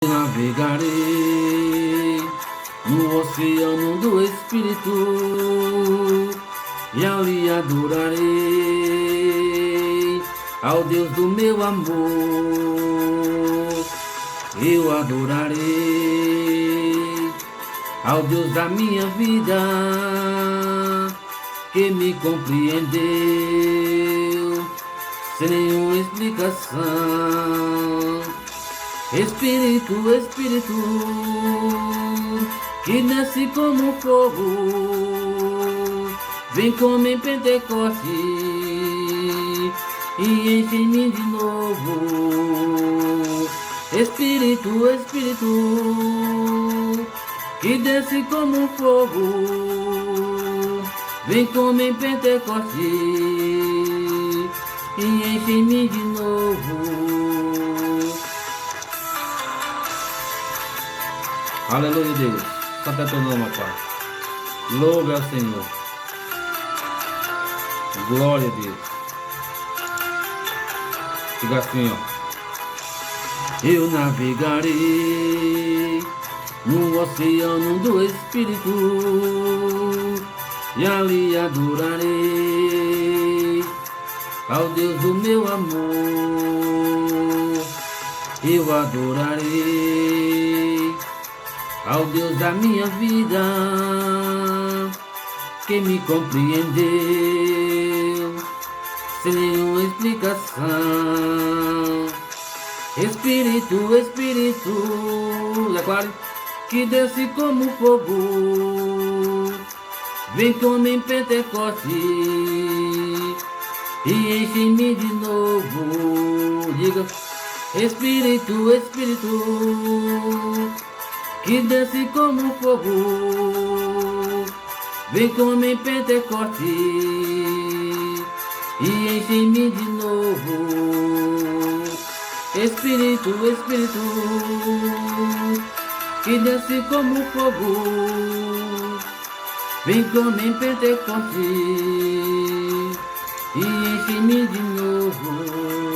Navegarei no oceano do Espírito e ali adorarei ao Deus do meu amor. Eu adorarei ao Deus da minha vida, que me compreendeu sem nenhuma explicação. Espírito, Espírito, que desce como fogo, vem como em Pentecoste e enche-me de novo. Espírito, Espírito, que desce como fogo, vem como em Pentecoste e enche-me de novo. Aleluia, Deus. Santo é teu nome, Pai. Louve ao Senhor. Glória a Deus. Diga assim, ó. Eu navegarei no oceano do Espírito e ali adorarei ao Deus do meu amor. Eu adorarei ao Deus da minha vida, que me compreendeu sem nenhuma explicação. Espírito, Espírito, declare, que desce como fogo, vem como em Pentecoste e enche-me de novo. Diga, Espírito, Espírito, que desce como fogo, vem como em Pentecoste e enche-me de novo. Espírito, Espírito, que desce como fogo, vem como em Pentecoste e enche-me de novo.